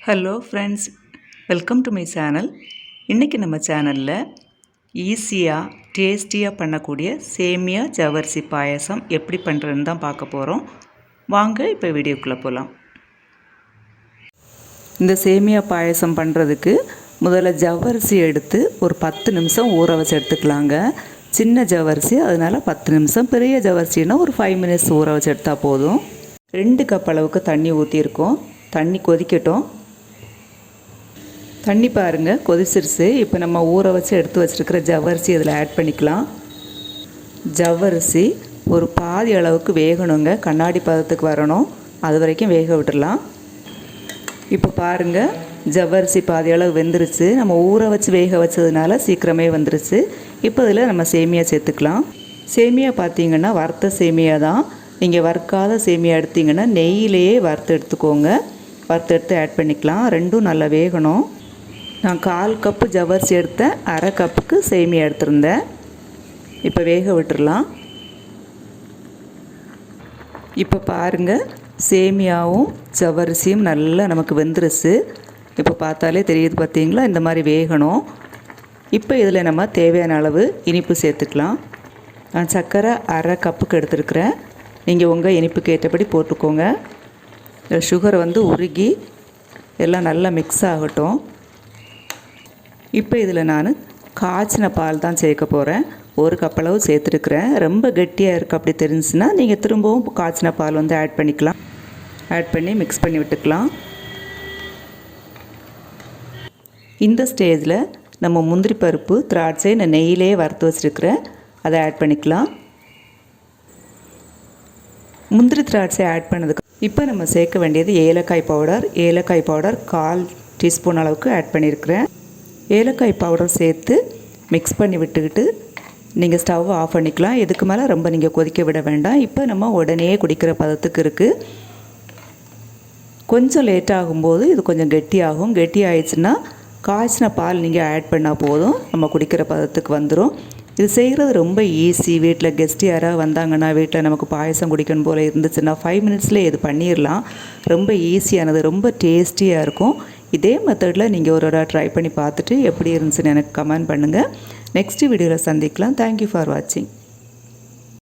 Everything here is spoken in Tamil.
Hello friends, welcome to my channel. இன்றைக்கி நம்ம சேனலில் ஈஸியாக டேஸ்டியாக பண்ணக்கூடிய சேமியா ஜவ்வரிசி பாயசம் எப்படி பண்ணுறதுன்னு தான் பார்க்க போகிறோம். வாங்க இப்போ வீடியோக்குள்ளே போகலாம். இந்த சேமியா பாயசம் பண்ணுறதுக்கு முதல்ல ஜவ்வரிசி எடுத்து ஒரு 10 நிமிஷம் ஊற வச்சு எடுத்துக்கலாங்க. சின்ன ஜவ்வரிசி, அதனால் 10 நிமிஷம். பெரிய ஜவ்வரிசின்னா ஒரு 5 மினிட்ஸ் ஊற வச்சு எடுத்தால் போதும். 2 கப் அளவுக்கு தண்ணி ஊற்றியிருக்கோம். தண்ணி கொதிக்கட்டும். தண்ணி பாருங்கள் கொதிச்சிருச்சு. இப்போ நம்ம ஊற வச்சு எடுத்து வச்சுருக்கிற ஜவ்வரிசி இதில் ஆட் பண்ணிக்கலாம். ஜவ்வரிசி ஒரு பாதி அளவுக்கு வேகணுங்க, கண்ணாடி பதத்துக்கு வரணும். அது வரைக்கும் வேக விட்டுடலாம். இப்போ பாருங்கள், ஜவ்வரிசி பாதி அளவு வெந்துருச்சு. நம்ம ஊற வச்சு வேக வச்சதுனால சீக்கிரமே வந்துருச்சு. இப்போ இதில் நம்ம சேமியா சேர்த்துக்கலாம். சேமியா பார்த்திங்கன்னா வறுத்த சேமியா தான். நீங்கள் வறுக்காத சேமியா எடுத்திங்கன்னா நெய்யிலேயே வறுத்து எடுத்துக்கோங்க. வறுத்து எடுத்து ஆட் பண்ணிக்கலாம். ரெண்டும் நல்லா வேகணும். நான் 1/4 கப்பு ஜவ்வரிசி எடுத்தேன், 1/2 கப்புக்கு சேமியா எடுத்திருந்தேன். இப்போ வேக விட்டுடலாம். இப்போ பாருங்கள், சேமியாவும் ஜவ்வரிசியும் நல்லா நமக்கு வெந்துருச்சு. இப்போ பார்த்தாலே தெரியுது பார்த்தீங்களா, இந்த மாதிரி வேகணும். இப்போ இதில் நம்ம தேவையான அளவு இனிப்பு சேர்த்துக்கலாம். நான் சர்க்கரை 1/2 கப்புக்கு எடுத்துருக்கிறேன். நீங்கள் உங்கள் இனிப்புக்கு ஏற்றபடி போட்டுக்கோங்க. சுகரை உருகி எல்லாம் நல்லா மிக்ஸ் ஆகட்டும். இப்போ இதில் நான் காய்ச்சின பால் தான் சேர்க்க போகிறேன். 1 கப் அளவு சேர்த்துருக்குறேன். ரொம்ப கெட்டியாக இருக்குது அப்படி தெரிஞ்சுன்னா நீங்கள் திரும்பவும் காய்ச்சின பால் ஆட் பண்ணிக்கலாம். ஆட் பண்ணி மிக்ஸ் பண்ணி விட்டுக்கலாம். இந்த ஸ்டேஜில் நம்ம முந்திரி பருப்பு, திராட்சை நான் நெய்யிலே வறுத்து வச்சுருக்கிறேன், அதை ஆட் பண்ணிக்கலாம். முந்திரி திராட்சை ஆட் பண்ணதுக்கு இப்போ நம்ம சேர்க்க வேண்டியது ஏலக்காய் பவுடர். ஏலக்காய் பவுடர் 1/4 டீஸ்பூன் அளவுக்கு ஆட் பண்ணியிருக்கிறேன். ஏலக்காய் பவுடர் சேர்த்து மிக்ஸ் பண்ணி விட்டுக்கிட்டு நீங்கள் ஸ்டவ் ஆஃப் பண்ணிக்கலாம். இதுக்கு மேலே ரொம்ப நீங்கள் கொதிக்க விட வேண்டாம். இப்போ நம்ம உடனே குடிக்கிற பதத்துக்கு இருக்குது. கொஞ்சம் லேட் ஆகும்போது இது கொஞ்சம் கெட்டியாகும். கெட்டி ஆயிடுச்சுன்னா காய்ச்சின பால் நீங்கள் ஆட் பண்ணால் போதும், நம்ம குடிக்கிற பதத்துக்கு வந்துடும். இது செய்கிறது ரொம்ப ஈஸி. வீட்டில் கெஸ்ட் யாராவது வந்தாங்கன்னா, வீட்டில் நமக்கு பாயசம் குடிக்கணும் போல் இருந்துச்சுன்னா 5 மினிட்ஸ்லேயே இது பண்ணிடலாம். ரொம்ப ஈஸியானது, ரொம்ப டேஸ்டியாக இருக்கும். இதே மெத்தடில் நீங்கள் ஒரு ட்ரை பண்ணி பார்த்துட்டு எப்படி இருந்துச்சுன்னு எனக்கு கமெண்ட் பண்ணுங்கள். நெக்ஸ்ட் வீடியோவில் சந்திக்கலாம். தேங்க்யூ ஃபார் வாட்சிங்.